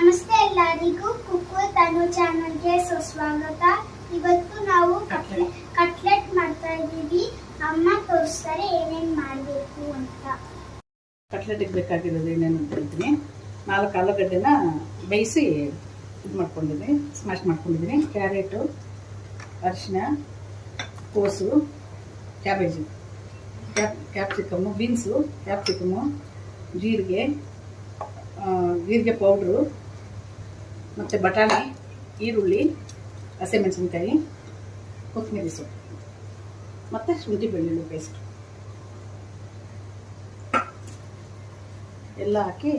ನಮಸ್ತೆ ಎಲ್ಲರಿಗೂ ಕುಕ್ಕು ತನು ಚಾನಲ್ಗೆ ಸುಸ್ವಾಗತ. ಇವತ್ತು ನಾವು ಕಟ್ಲೆಟ್ ಮಾಡ್ತಾ ಇದ್ದೀವಿ. ಅಮ್ಮ ತೋರಿಸ್ತಾರೆ ಏನೇನು ಮಾಡಬೇಕು ಅಂತ. ಕಟ್ಲೆಟಿಗೆ ಬೇಕಾಗಿರೋದು ಏನೇನು ಅಂತ ಹೇಳ್ತೀನಿ. 4 ಆಲೂಗಡ್ಡೆನ ಬೇಯಿಸಿ ಇದು ಮಾಡ್ಕೊಂಡಿದ್ದೀನಿ, ಸ್ಮ್ಯಾಶ್ ಮಾಡ್ಕೊಂಡಿದ್ದೀನಿ. ಕ್ಯಾರೆಟು, ಅರಿಶಿನ, ಕೋಸು, ಕ್ಯಾಬೇಜು, ಕ್ಯಾಪ್ಸಿಕಮ್ಮು, ಬೀನ್ಸು, ಕ್ಯಾಪ್ಸಿಕಮ್ಮು, ಜೀರಿಗೆ ಪೌಡ್ರು, ಮತ್ತು ಬಟಾಣಿ, ಈರುಳ್ಳಿ, ಹಸಿಮೆಣಸಿನ್ಕಾಯಿ, ಕೊತ್ತಂಬರಿ ಸೊಪ್ಪು ಮತ್ತು ಶುಂಠಿ ಬೆಳ್ಳುಳ್ಳಿ ಪೇಸ್ಟ್ ಎಲ್ಲ ಹಾಕಿ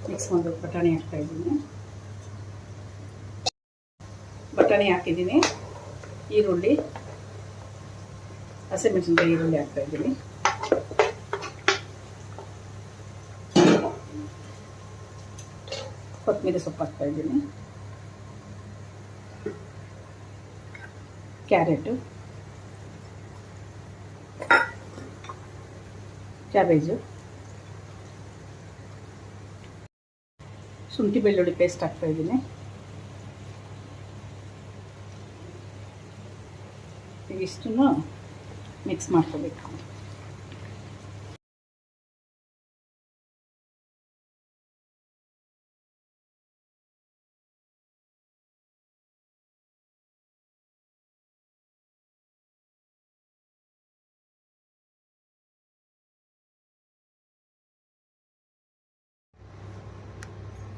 ಮಿಕ್ಸ್ ಮಾಡಬೇಕು. ಬಟಾಣಿ ಹಾಕ್ತಾಯಿದ್ದೀನಿ, ಬಟಾಣಿ ಹಾಕಿದ್ದೀನಿ, ಈರುಳ್ಳಿ, ಹಸಿಮೆಣಸಿನ್ಕಾಯಿ ಈರುಳ್ಳಿ ಹಾಕ್ತಾಯಿದ್ದೀನಿ, ಕೊತ್ತಂಬರಿ ಸೊಪ್ಪು ಹಾಕ್ತಾಯಿದ್ದೀನಿ, ಕ್ಯಾರೆಟು, ಕ್ಯಾಬೇಜು, ಶುಂಠಿ ಬೆಳ್ಳುಳ್ಳಿ ಪೇಸ್ಟ್ ಹಾಕ್ತಾಯಿದ್ದೀನಿ. ಇವಿಷ್ಟನ್ನು ಮಿಕ್ಸ್ ಮಾಡ್ಕೋಬೇಕು.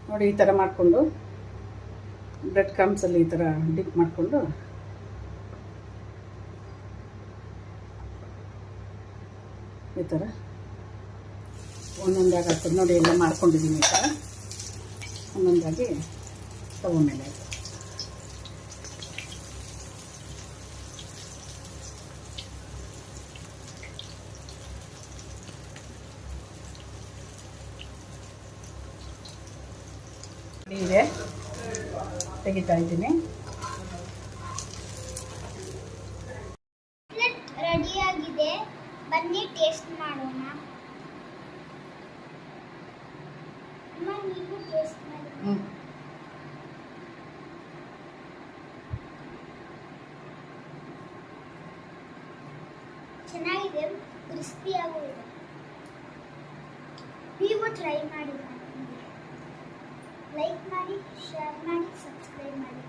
ನೋಡಿ, ಈ ಥರ ಮಾಡಿಕೊಂಡು ಬ್ರೆಡ್ ಕ್ರಮ್ಸಲ್ಲಿ ಈ ಥರ ಡಿಪ್ ಮಾಡಿಕೊಂಡು ಈ ಥರ ಒಂದೊಂದಾಗಿ ಆಗ್ತದೆ. ನೋಡಿ, ಎಲ್ಲ ಮಾಡ್ಕೊಂಡಿದ್ದೀನಿ. ಈ ಥರ ಒಂದೊಂದಾಗಿ ಸ್ಟವ್ ಮೇಲೆ ಇದೆ ತೆಗಿತಾ ಇದ್ದೀನಿ. ರೆಡಿಯಾಗಿದೆ, ಬನ್ನಿ ಟೇಸ್ಟ್ ಮಾಡೋಣ. ನೀವು ಟೇಸ್ಟ್ ಮಾಡಿ. ಚೆನ್ನಾಗಿದೆ, ಕ್ರಿಸ್ಪಿಯಾಗೂ ಇದೆ. ನೀವು ಟ್ರೈ ಮಾಡಿ. ಲೈಕ್ ಮಾಡಿ, ಶೇರ್ ಮಾಡಿ, ಸಬ್ಸ್ಕ್ರೈಬ್ ಮಾಡಿ.